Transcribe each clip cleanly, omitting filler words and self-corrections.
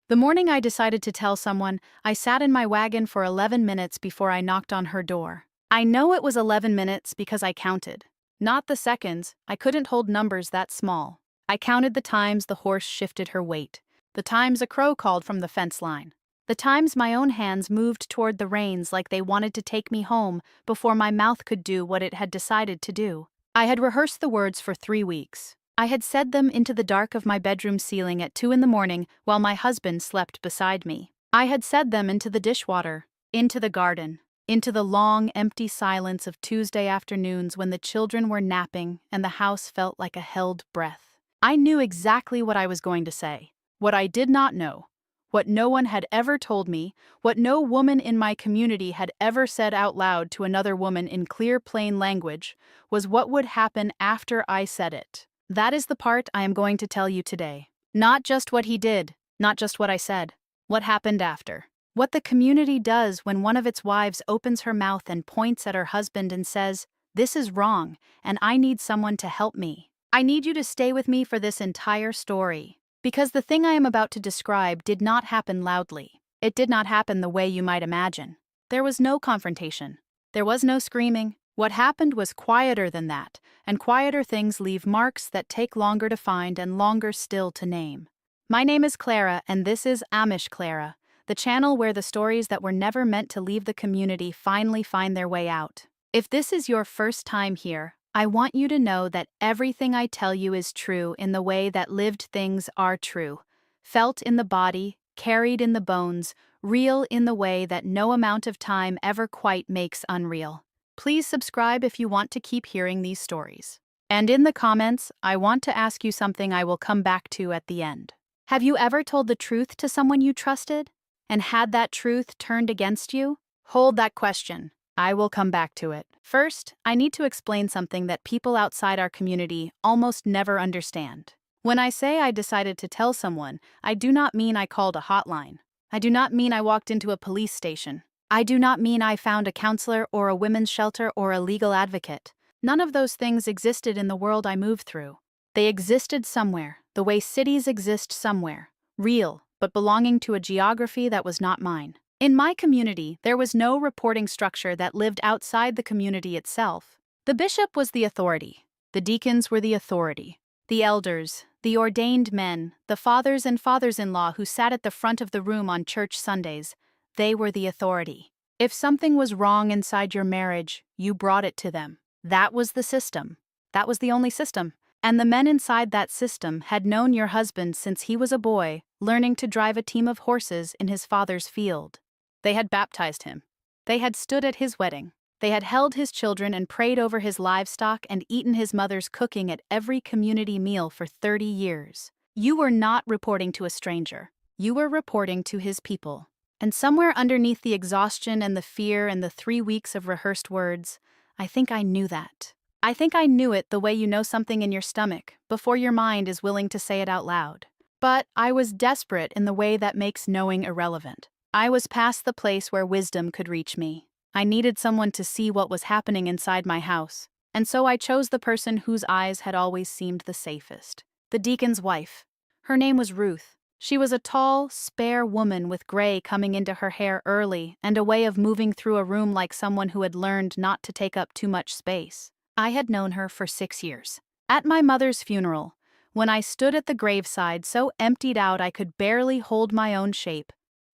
The morning I decided to tell someone, I sat in my wagon for 11 minutes before I knocked on her door. I know it was 11 minutes because I counted. Not the seconds, I couldn't hold numbers that small. I counted the times the horse shifted her weight, the times a crow called from the fence line, the times my own hands moved toward the reins like they wanted to take me home before my mouth could do what it had decided to do. I had rehearsed the words for 3 weeks. I had said them into the dark of my bedroom ceiling at 2 in the morning while my husband slept beside me. I had said them into the dishwater, into the garden, into the long, empty silence of Tuesday afternoons when the children were napping and the house felt like a held breath. I knew exactly what I was going to say. What I did not know, what no one had ever told me, what no woman in my community had ever said out loud to another woman in clear, plain language, was what would happen after I said it. That is the part I am going to tell you today. Not just what he did, not just what I said, what happened after. What the community does when one of its wives opens her mouth and points at her husband and says, "This is wrong, and I need someone to help me." I need you to stay with me for this entire story, because the thing I am about to describe did not happen loudly. It did not happen the way you might imagine. There was no confrontation. There was no screaming. What happened was quieter than that, and quieter things leave marks that take longer to find and longer still to name. My name is Clara, and this is Amish Clara, the channel where the stories that were never meant to leave the community finally find their way out. If this is your first time here, I want you to know that everything I tell you is true in the way that lived things are true, felt in the body, carried in the bones, real in the way that no amount of time ever quite makes unreal. Please subscribe if you want to keep hearing these stories. And in the comments, I want to ask you something I will come back to at the end. Have you ever told the truth to someone you trusted? And had that truth turned against you? Hold that question. I will come back to it. First, I need to explain something that people outside our community almost never understand. When I say I decided to tell someone, I do not mean I called a hotline. I do not mean I walked into a police station. I do not mean I found a counselor or a women's shelter or a legal advocate. None of those things existed in the world I moved through. They existed somewhere, the way cities exist somewhere, real, but belonging to a geography that was not mine. In my community, there was no reporting structure that lived outside the community itself. The bishop was the authority. The deacons were the authority. The elders, the ordained men, the fathers and fathers-in-law who sat at the front of the room on church Sundays, they were the authority. If something was wrong inside your marriage, you brought it to them. That was the system. That was the only system. And the men inside that system had known your husband since he was a boy, learning to drive a team of horses in his father's field. They had baptized him. They had stood at his wedding. They had held his children and prayed over his livestock and eaten his mother's cooking at every community meal for 30 years. You were not reporting to a stranger. You were reporting to his people. And somewhere underneath the exhaustion and the fear and the 3 weeks of rehearsed words, I think I knew that. I think I knew it the way you know something in your stomach, before your mind is willing to say it out loud. But I was desperate in the way that makes knowing irrelevant. I was past the place where wisdom could reach me. I needed someone to see what was happening inside my house, and so I chose the person whose eyes had always seemed the safest. The deacon's wife. Her name was Ruth. She was a tall, spare woman with gray coming into her hair early and a way of moving through a room like someone who had learned not to take up too much space. I had known her for 6 years. At my mother's funeral, when I stood at the graveside so emptied out I could barely hold my own shape,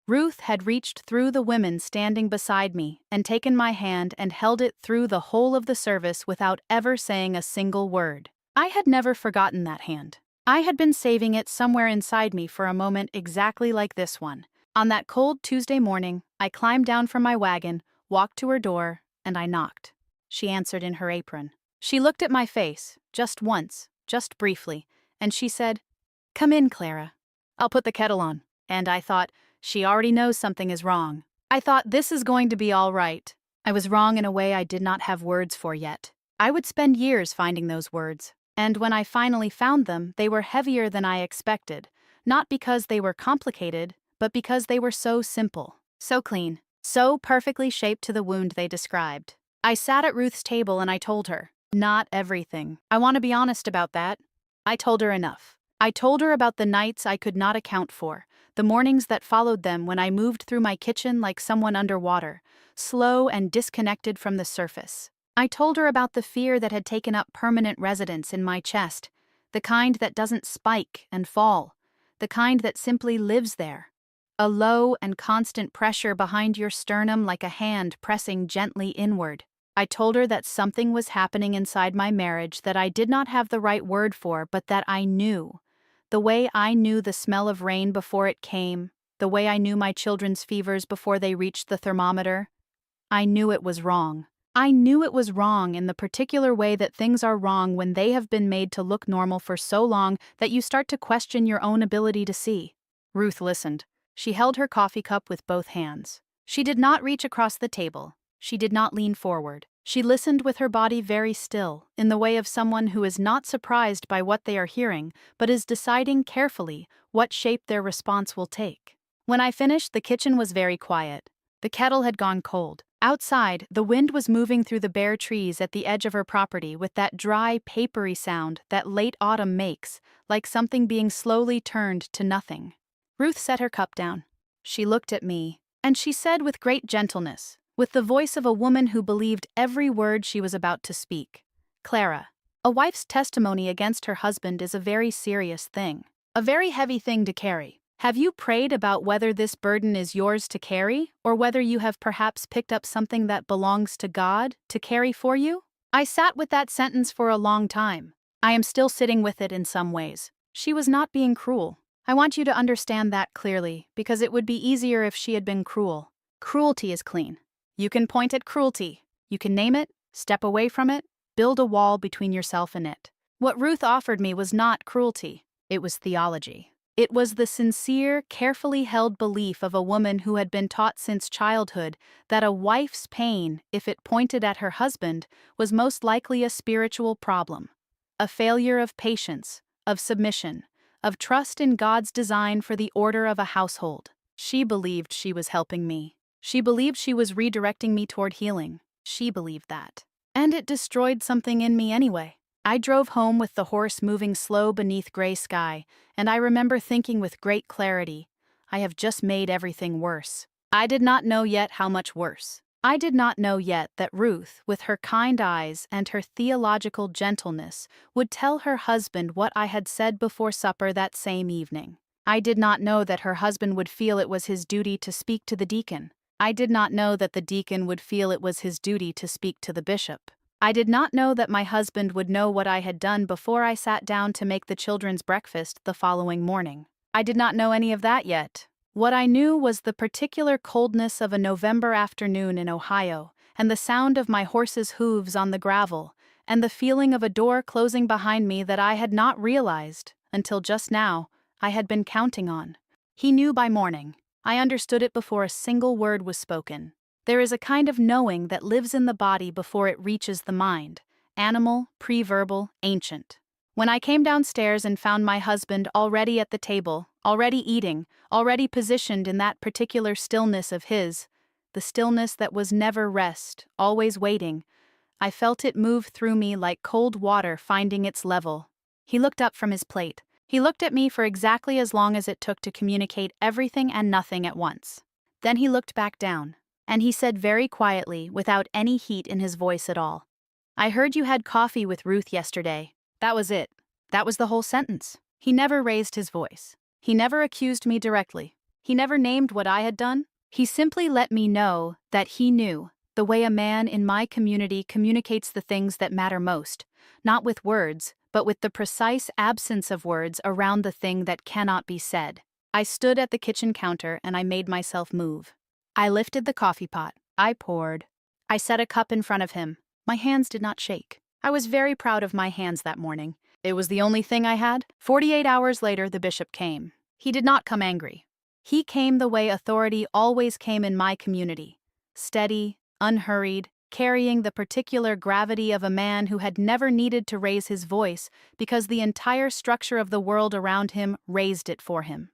Ruth had reached through the women standing beside me and taken my hand and held it through the whole of the service without ever saying a single word. I had never forgotten that hand. I had been saving it somewhere inside me for a moment exactly like this one. On that cold Tuesday morning, I climbed down from my wagon, walked to her door, and I knocked. She answered in her apron. She looked at my face, just once, just briefly, and she said, "Come in, Clara. I'll put the kettle on." And I thought, she already knows something is wrong. I thought, this is going to be all right. I was wrong in a way I did not have words for yet. I would spend years finding those words. And when I finally found them, they were heavier than I expected, not because they were complicated, but because they were so simple, so clean, so perfectly shaped to the wound they described. I sat at Ruth's table and I told her, not everything. I want to be honest about that. I told her enough. I told her about the nights I could not account for, the mornings that followed them when I moved through my kitchen like someone underwater, slow and disconnected from the surface. I told her about the fear that had taken up permanent residence in my chest, the kind that doesn't spike and fall, the kind that simply lives there. A low and constant pressure behind your sternum like a hand pressing gently inward. I told her that something was happening inside my marriage that I did not have the right word for, but that I knew. The way I knew the smell of rain before it came, the way I knew my children's fevers before they reached the thermometer. I knew it was wrong. I knew it was wrong in the particular way that things are wrong when they have been made to look normal for so long that you start to question your own ability to see. Ruth listened. She held her coffee cup with both hands. She did not reach across the table. She did not lean forward. She listened with her body very still, in the way of someone who is not surprised by what they are hearing, but is deciding carefully what shape their response will take. When I finished, the kitchen was very quiet. The kettle had gone cold. Outside, the wind was moving through the bare trees at the edge of her property with that dry, papery sound that late autumn makes, like something being slowly turned to nothing. Ruth set her cup down. She looked at me, and she said with great gentleness, with the voice of a woman who believed every word she was about to speak, "Clara, a wife's testimony against her husband is a very serious thing, a very heavy thing to carry. Have you prayed about whether this burden is yours to carry, or whether you have perhaps picked up something that belongs to God to carry for you?" I sat with that sentence for a long time. I am still sitting with it in some ways. She was not being cruel. I want you to understand that clearly, because it would be easier if she had been cruel. Cruelty is clean. You can point at cruelty. You can name it, step away from it, build a wall between yourself and it. What Ruth offered me was not cruelty. It was theology. It was the sincere, carefully held belief of a woman who had been taught since childhood that a wife's pain, if it pointed at her husband, was most likely a spiritual problem, a failure of patience, of submission, of trust in God's design for the order of a household. She believed she was helping me. She believed she was redirecting me toward healing. She believed that. And it destroyed something in me anyway. I drove home with the horse moving slow beneath gray sky, and I remember thinking with great clarity, I have just made everything worse. I did not know yet how much worse. I did not know yet that Ruth, with her kind eyes and her theological gentleness, would tell her husband what I had said before supper that same evening. I did not know that her husband would feel it was his duty to speak to the deacon. I did not know that the deacon would feel it was his duty to speak to the bishop. I did not know that my husband would know what I had done before I sat down to make the children's breakfast the following morning. I did not know any of that yet. What I knew was the particular coldness of a November afternoon in Ohio, and the sound of my horse's hooves on the gravel, and the feeling of a door closing behind me that I had not realized, until just now, I had been counting on. He knew by morning. I understood it before a single word was spoken. There is a kind of knowing that lives in the body before it reaches the mind, animal, pre-verbal, ancient. When I came downstairs and found my husband already at the table, already eating, already positioned in that particular stillness of his, the stillness that was never rest, always waiting, I felt it move through me like cold water finding its level. He looked up from his plate. He looked at me for exactly as long as it took to communicate everything and nothing at once. Then he looked back down. And he said very quietly, without any heat in his voice at all, "I heard you had coffee with Ruth yesterday." That was it. That was the whole sentence. He never raised his voice. He never accused me directly. He never named what I had done. He simply let me know that he knew, the way a man in my community communicates the things that matter most, not with words, but with the precise absence of words around the thing that cannot be said. I stood at the kitchen counter and I made myself move. I lifted the coffee pot. I poured. I set a cup in front of him. My hands did not shake. I was very proud of my hands that morning. It was the only thing I had. 48 hours later, the bishop came. He did not come angry. He came the way authority always came in my community. Steady, unhurried, carrying the particular gravity of a man who had never needed to raise his voice because the entire structure of the world around him raised it for him.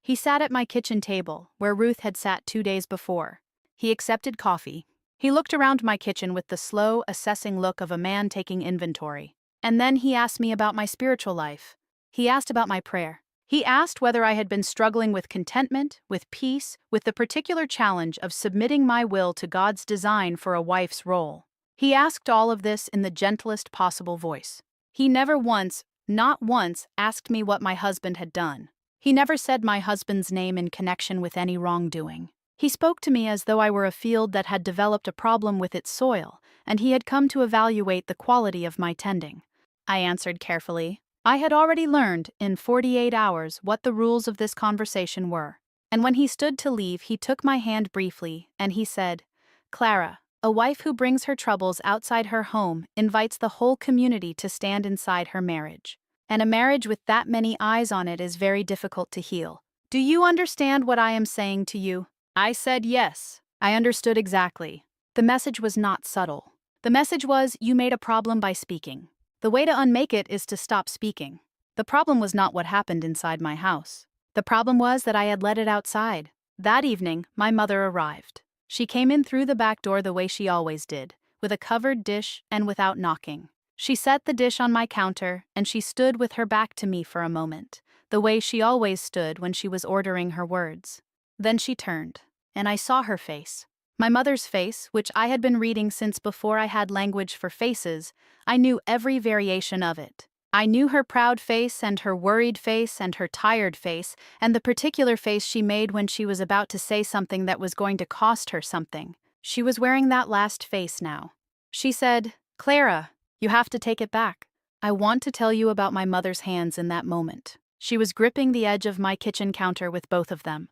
He sat at my kitchen table, where Ruth had sat 2 days before. He accepted coffee. He looked around my kitchen with the slow, assessing look of a man taking inventory. And then he asked me about my spiritual life. He asked about my prayer. He asked whether I had been struggling with contentment, with peace, with the particular challenge of submitting my will to God's design for a wife's role. He asked all of this in the gentlest possible voice. He never once, not once, asked me what my husband had done. He never said my husband's name in connection with any wrongdoing. He spoke to me as though I were a field that had developed a problem with its soil, and he had come to evaluate the quality of my tending. I answered carefully. I had already learned, in 48 hours, what the rules of this conversation were. And when he stood to leave, he took my hand briefly, and he said, "Clara, a wife who brings her troubles outside her home invites the whole community to stand inside her marriage. And a marriage with that many eyes on it is very difficult to heal. Do you understand what I am saying to you?" I said yes. I understood exactly. The message was not subtle. The message was, you made a problem by speaking. The way to unmake it is to stop speaking. The problem was not what happened inside my house. The problem was that I had let it outside. That evening, my mother arrived. She came in through the back door the way she always did, with a covered dish and without knocking. She set the dish on my counter, and she stood with her back to me for a moment, the way she always stood when she was ordering her words. Then she turned, and I saw her face. My mother's face, which I had been reading since before I had language for faces. I knew every variation of it. I knew her proud face and her worried face and her tired face, and the particular face she made when she was about to say something that was going to cost her something. She was wearing that last face now. She said, "Clara, you have to take it back." I want to tell you about my mother's hands in that moment. She was gripping the edge of my kitchen counter with both of them.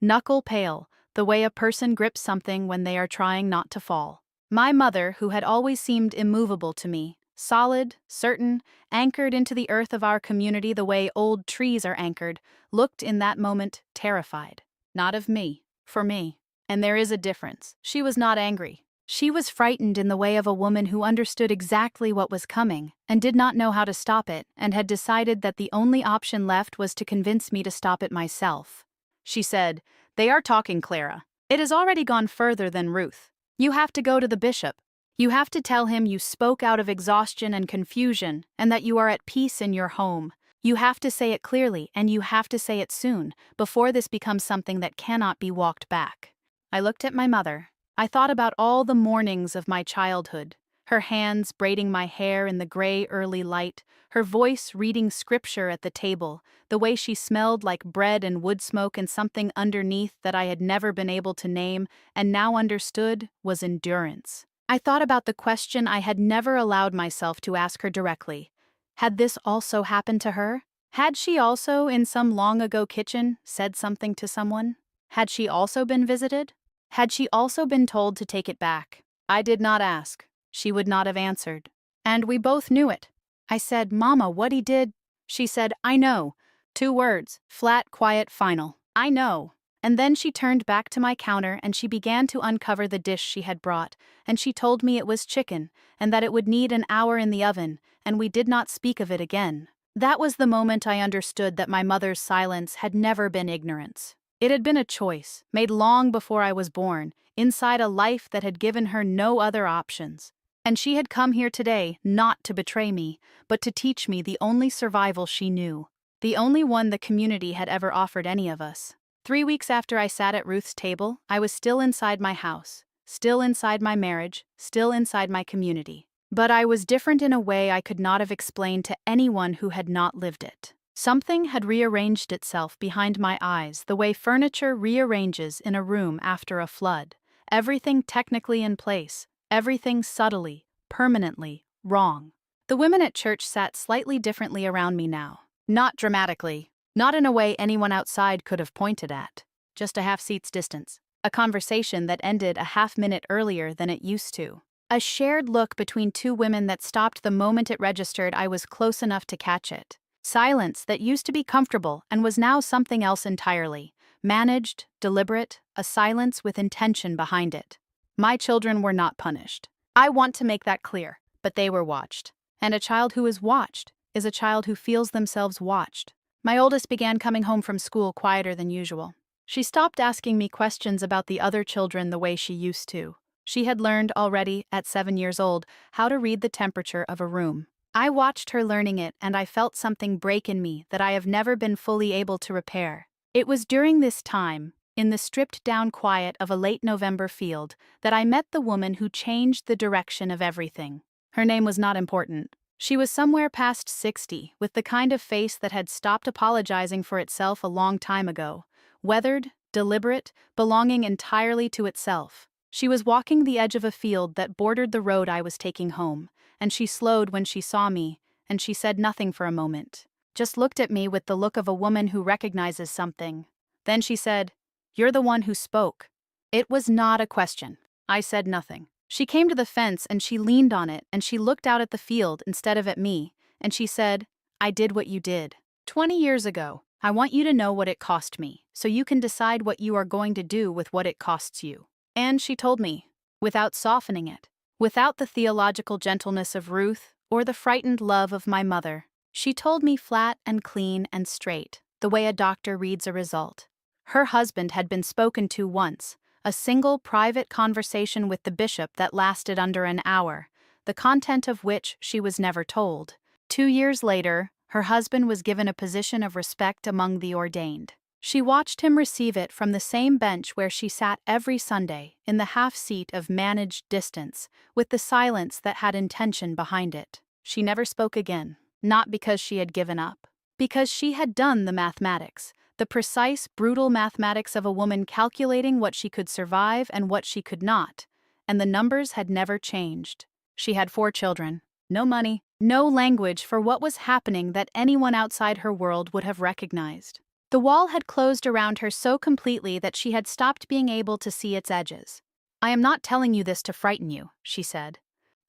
Knuckle pale, the way a person grips something when they are trying not to fall. My mother, who had always seemed immovable to me, solid, certain, anchored into the earth of our community the way old trees are anchored, looked in that moment terrified. Not of me, for me. And there is a difference. She was not angry. She was frightened in the way of a woman who understood exactly what was coming, and did not know how to stop it, and had decided that the only option left was to convince me to stop it myself. She said, "They are talking, Clara. It has already gone further than Ruth. You have to go to the bishop. You have to tell him you spoke out of exhaustion and confusion, and that you are at peace in your home. You have to say it clearly, and you have to say it soon, before this becomes something that cannot be walked back." I looked at my mother. I thought about all the mornings of my childhood. Her hands braiding my hair in the gray early light, her voice reading scripture at the table, the way she smelled like bread and wood smoke, and something underneath that I had never been able to name and now understood was endurance. I thought about the question I had never allowed myself to ask her directly. Had this also happened to her? Had she also, in some long-ago kitchen, said something to someone? Had she also been visited? Had she also been told to take it back? I did not ask. She would not have answered. And we both knew it. I said, "Mama, what he did..." She said, "I know." 2 words, flat, quiet, final. "I know." And then she turned back to my counter and she began to uncover the dish she had brought, and she told me it was chicken, and that it would need an hour in the oven, and we did not speak of it again. That was the moment I understood that my mother's silence had never been ignorance. It had been a choice, made long before I was born, inside a life that had given her no other options. And she had come here today not to betray me, but to teach me the only survival she knew, the only one the community had ever offered any of us. 3 weeks after I sat at Ruth's table, I was still inside my house, still inside my marriage, still inside my community. But I was different in a way I could not have explained to anyone who had not lived it. Something had rearranged itself behind my eyes the way furniture rearranges in a room after a flood. Everything technically in place, everything subtly, permanently, wrong. The women at church sat slightly differently around me now. Not dramatically, not in a way anyone outside could have pointed at. Just a half seat's distance. A conversation that ended a half-minute earlier than it used to. A shared look between 2 women that stopped the moment it registered I was close enough to catch it. Silence that used to be comfortable and was now something else entirely. Managed, deliberate, a silence with intention behind it. My children were not punished. I want to make that clear, but they were watched. And a child who is watched is a child who feels themselves watched. My oldest began coming home from school quieter than usual. She stopped asking me questions about the other children the way she used to. She had learned already, at 7 years old, how to read the temperature of a room. I watched her learning it and I felt something break in me that I have never been fully able to repair. It was during this time, in the stripped-down quiet of a late November field, that I met the woman who changed the direction of everything. Her name was not important. She was somewhere past 60, with the kind of face that had stopped apologizing for itself a long time ago. Weathered, deliberate, belonging entirely to itself. She was walking the edge of a field that bordered the road I was taking home, and she slowed when she saw me, and she said nothing for a moment. Just looked at me with the look of a woman who recognizes something. Then she said, "You're the one who spoke." It was not a question. I said nothing. She came to the fence and she leaned on it and she looked out at the field instead of at me, and she said, "I did what you did 20 years ago. I want you to know what it cost me, so you can decide what you are going to do with what it costs you." And she told me, without softening it, without the theological gentleness of Ruth or the frightened love of my mother. She told me flat and clean and straight, the way a doctor reads a result. Her husband had been spoken to once, a single private conversation with the bishop that lasted under an hour, the content of which she was never told. 2 years later, her husband was given a position of respect among the ordained. She watched him receive it from the same bench where she sat every Sunday, in the half-seat of managed distance, with the silence that had intention behind it. She never spoke again, not because she had given up. Because she had done the mathematics, the precise, brutal mathematics of a woman calculating what she could survive and what she could not, and the numbers had never changed. She had 4 children, no money, no language for what was happening that anyone outside her world would have recognized. The wall had closed around her so completely that she had stopped being able to see its edges. "I am not telling you this to frighten you," she said.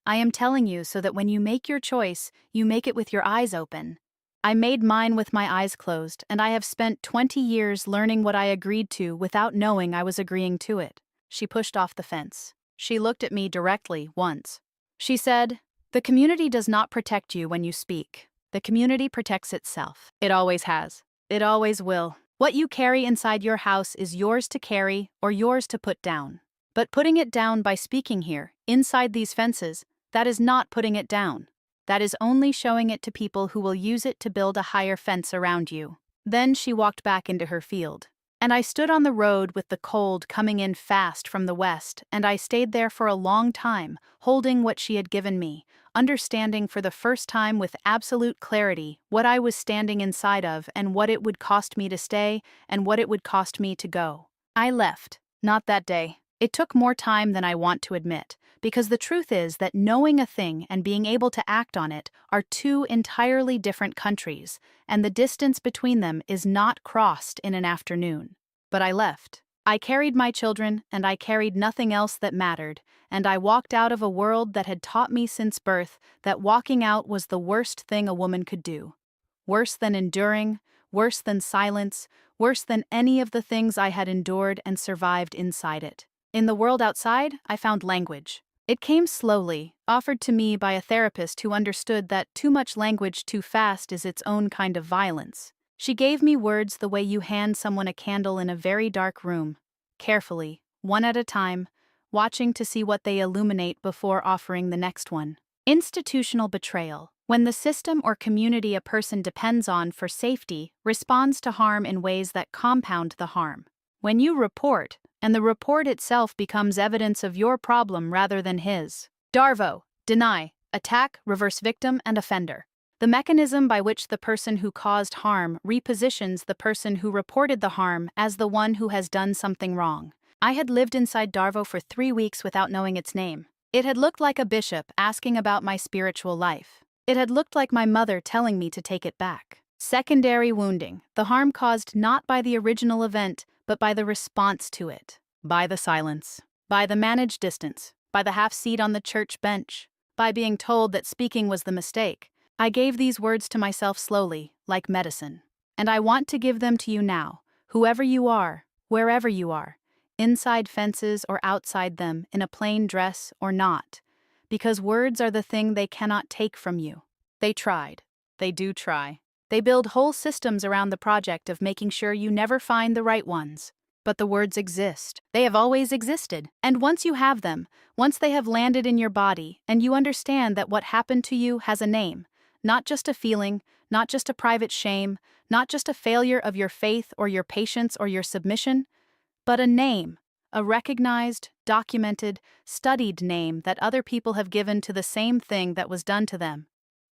"I am telling you so that when you make your choice, you make it with your eyes open. I made mine with my eyes closed, and I have spent 20 years learning what I agreed to without knowing I was agreeing to it." She pushed off the fence. She looked at me directly once. She said, "The community does not protect you when you speak. The community protects itself. It always has. It always will. What you carry inside your house is yours to carry or yours to put down. But putting it down by speaking here, inside these fences, that is not putting it down. That is only showing it to people who will use it to build a higher fence around you." Then she walked back into her field. And I stood on the road with the cold coming in fast from the west, and I stayed there for a long time, holding what she had given me, understanding for the first time with absolute clarity what I was standing inside of and what it would cost me to stay and what it would cost me to go. I left, not that day. It took more time than I want to admit, because the truth is that knowing a thing and being able to act on it are 2 entirely different countries, and the distance between them is not crossed in an afternoon. But I left. I carried my children, and I carried nothing else that mattered, and I walked out of a world that had taught me since birth that walking out was the worst thing a woman could do. Worse than enduring, worse than silence, worse than any of the things I had endured and survived inside it. In the world outside, I found language. It came slowly, offered to me by a therapist who understood that too much language too fast is its own kind of violence. She gave me words the way you hand someone a candle in a very dark room, carefully, one at a time, watching to see what they illuminate before offering the next one. Institutional betrayal, when the system or community a person depends on for safety responds to harm in ways that compound the harm. When you report, and the report itself becomes evidence of your problem rather than his. DARVO, deny, attack, reverse victim, and offender. The mechanism by which the person who caused harm repositions the person who reported the harm as the one who has done something wrong. I had lived inside DARVO for 3 weeks without knowing its name. It had looked like a bishop asking about my spiritual life. It had looked like my mother telling me to take it back. Secondary wounding, the harm caused not by the original event, but by the response to it, by the silence, by the managed distance, by the half seat on the church bench, by being told that speaking was the mistake. I gave these words to myself slowly, like medicine. And I want to give them to you now, whoever you are, wherever you are, inside fences or outside them, in a plain dress or not, because words are the thing they cannot take from you. They tried. They do try. They build whole systems around the project of making sure you never find the right ones. But the words exist. They have always existed. And once you have them, once they have landed in your body, and you understand that what happened to you has a name, not just a feeling, not just a private shame, not just a failure of your faith or your patience or your submission, but a name, a recognized, documented, studied name that other people have given to the same thing that was done to them.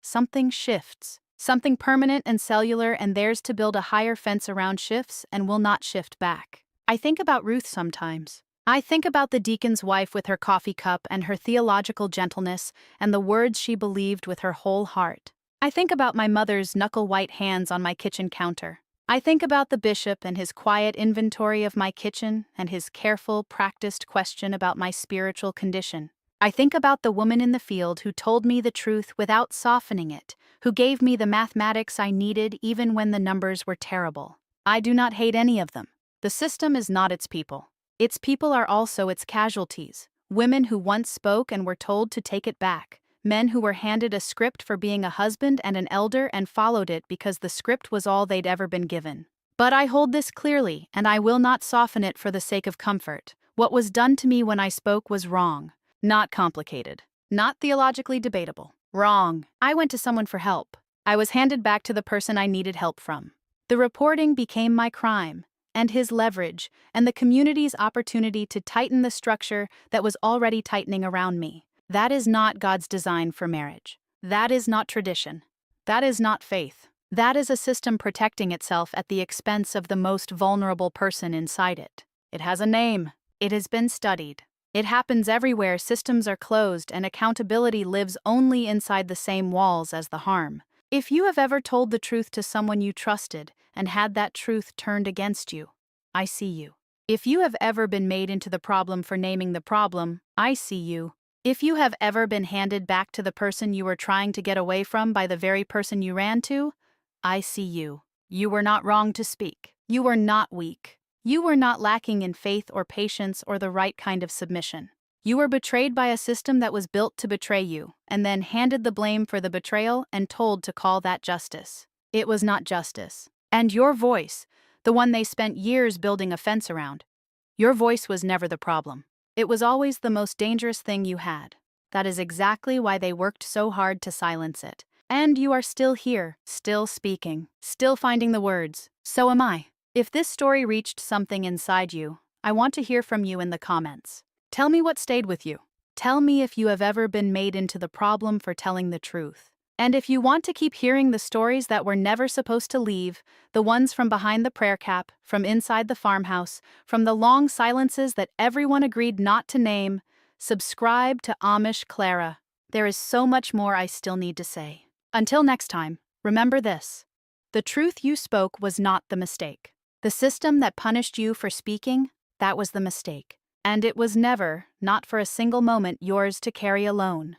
Something shifts. Something permanent and cellular, and theirs to build a higher fence around shifts and will not shift back. I think about Ruth sometimes. I think about the deacon's wife with her coffee cup and her theological gentleness and the words she believed with her whole heart. I think about my mother's knuckle-white hands on my kitchen counter. I think about the bishop and his quiet inventory of my kitchen and his careful, practiced question about my spiritual condition. I think about the woman in the field who told me the truth without softening it, who gave me the mathematics I needed even when the numbers were terrible. I do not hate any of them. The system is not its people. Its people are also its casualties. Women who once spoke and were told to take it back. Men who were handed a script for being a husband and an elder and followed it because the script was all they'd ever been given. But I hold this clearly, and I will not soften it for the sake of comfort. What was done to me when I spoke was wrong. Not complicated. Not theologically debatable. Wrong. I went to someone for help. I was handed back to the person I needed help from. The reporting became my crime, and his leverage, and the community's opportunity to tighten the structure that was already tightening around me. That is not God's design for marriage. That is not tradition. That is not faith. That is a system protecting itself at the expense of the most vulnerable person inside it. It has a name. It has been studied. It happens everywhere systems are closed and accountability lives only inside the same walls as the harm. If you have ever told the truth to someone you trusted and had that truth turned against you, I see you. If you have ever been made into the problem for naming the problem, I see you. If you have ever been handed back to the person you were trying to get away from by the very person you ran to, I see you. You were not wrong to speak. You were not weak. You were not lacking in faith or patience or the right kind of submission. You were betrayed by a system that was built to betray you, and then handed the blame for the betrayal and told to call that justice. It was not justice. And your voice, the one they spent years building a fence around, your voice was never the problem. It was always the most dangerous thing you had. That is exactly why they worked so hard to silence it. And you are still here, still speaking, still finding the words. So am I. If this story reached something inside you, I want to hear from you in the comments. Tell me what stayed with you. Tell me if you have ever been made into the problem for telling the truth. And if you want to keep hearing the stories that were never supposed to leave, the ones from behind the prayer cap, from inside the farmhouse, from the long silences that everyone agreed not to name, subscribe to Amish Clara. There is so much more I still need to say. Until next time, remember this. The truth you spoke was not the mistake. The system that punished you for speaking, that was the mistake. And it was never, not for a single moment, yours to carry alone.